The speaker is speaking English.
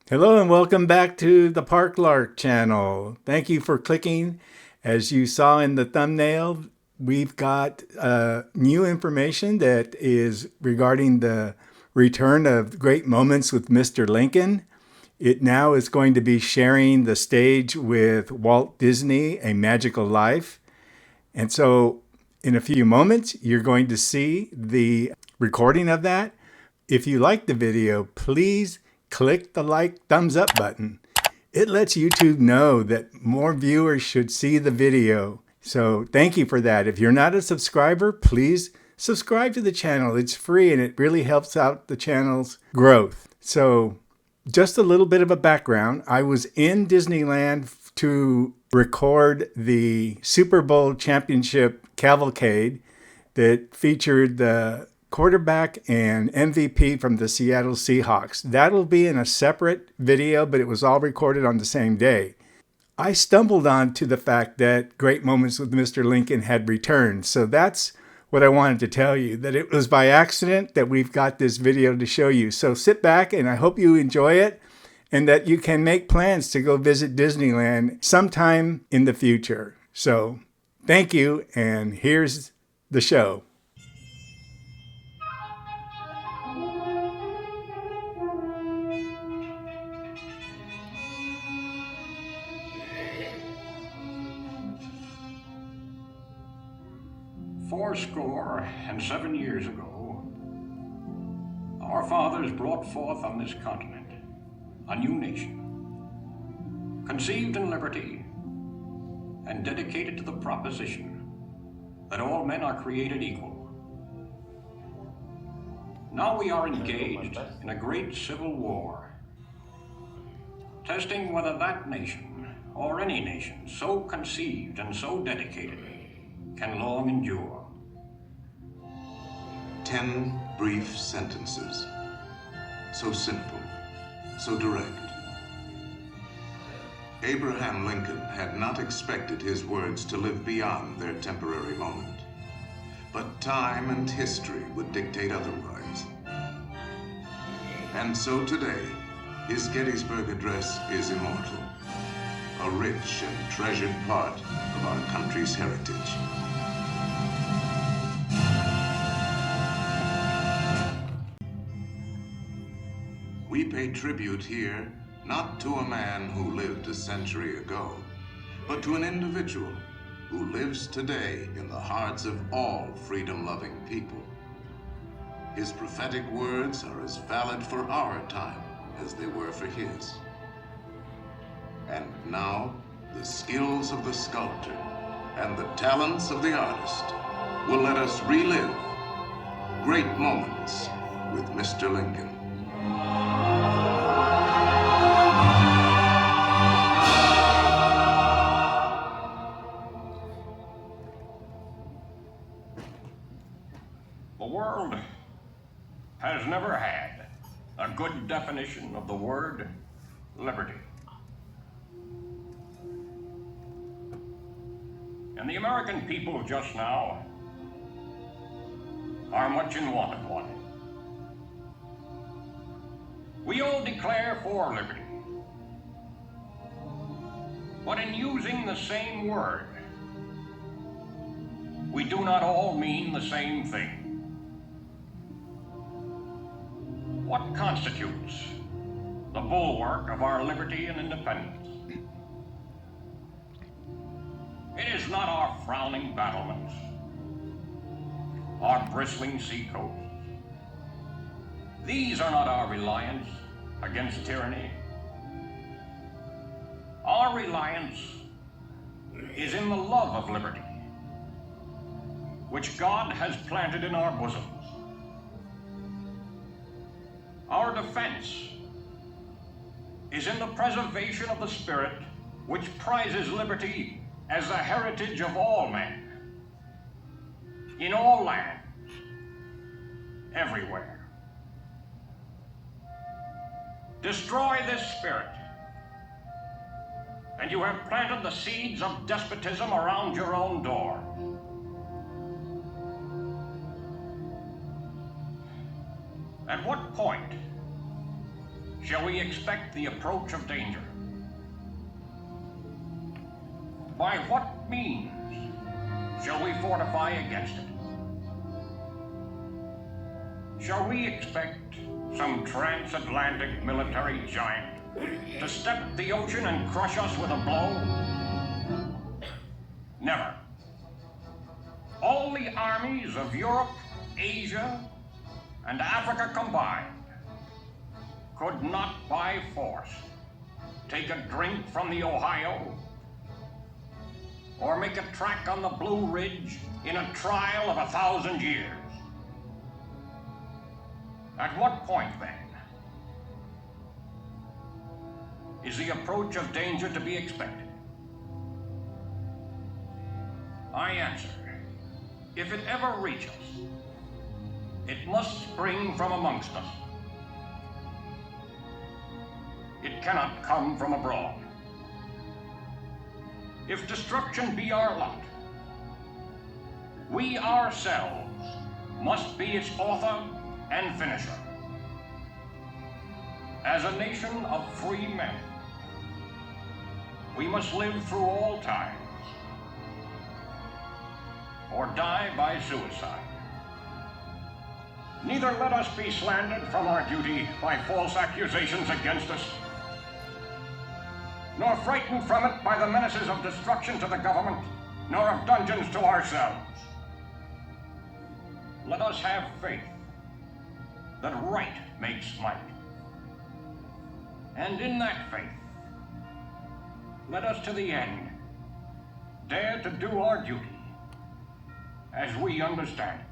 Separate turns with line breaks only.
Hello and welcome back to the Park Lark channel. Thank you for clicking. As you saw in the thumbnail, we've got new information that is regarding the return of Great Moments with Mr. Lincoln. It now is going to be sharing the stage with Walt Disney, A Magical Life. And so in a few moments, you're going to see the recording of that. If you like the video, please click the thumbs up button. It lets YouTube know that more viewers should see the video. So thank you for that. If you're not a subscriber, please subscribe to the channel. It's free and it really helps out the channel's growth. So just a little bit of a background. I was in Disneyland to record the Super Bowl championship cavalcade that featured the quarterback and MVP from the Seattle Seahawks. That'll be in a separate video, but it was all recorded on the same day. I stumbled onto the fact that Great Moments with Mr. Lincoln had returned. So that's what I wanted to tell you, that it was by accident that we've got this video to show you. So sit back and I hope you enjoy it and that you can make plans to go visit Disneyland sometime in the future. So thank you, and here's the show.
Fourscore and 7 years ago, our fathers brought forth on this continent a new nation, conceived in liberty and dedicated to the proposition that all men are created equal. Now we are engaged in a great civil war, testing whether that nation, or any nation so conceived and so dedicated, can long endure.
10 brief sentences, so simple, so direct. Abraham Lincoln had not expected his words to live beyond their temporary moment, but time and history would dictate otherwise. And so today, his Gettysburg Address is immortal, a rich and treasured part of our country's heritage. We pay tribute here not to a man who lived a century ago, but to an individual who lives today in the hearts of all freedom-loving people. His prophetic words are as valid for our time as they were for his. And now, the skills of the sculptor and the talents of the artist will let us relive great moments with Mr. Lincoln.
The world has never had a good definition of the word liberty. And the American people just now are much in want of one. We all declare for liberty, but in using the same word, we do not all mean the same thing. What constitutes the bulwark of our liberty and independence? It is not our frowning battlements, our bristling seacoasts. These are not our reliance against tyranny. Our reliance is in the love of liberty, which God has planted in our bosoms. Our defense is in the preservation of the spirit which prizes liberty as the heritage of all men, in all lands, everywhere. Destroy this spirit, and you have planted the seeds of despotism around your own door. At what point shall we expect the approach of danger? By what means shall we fortify against it? Shall we expect some transatlantic military giant to step the ocean and crush us with a blow? Never. All the armies of Europe, Asia, and Africa combined could not by force take a drink from the Ohio or make a track on the Blue Ridge in a trial of 1,000 years. At what point, then, is the approach of danger to be expected? I answer, if it ever reach us, it must spring from amongst us. It cannot come from abroad. If destruction be our lot, we ourselves must be its author and finisher. As a nation of free men, we must live through all times, or die by suicide. Neither let us be slandered from our duty by false accusations against us, nor frightened from it by the menaces of destruction to the government, nor of dungeons to ourselves. Let us have faith that right makes might. And in that faith, let us to the end dare to do our duty as we understand it.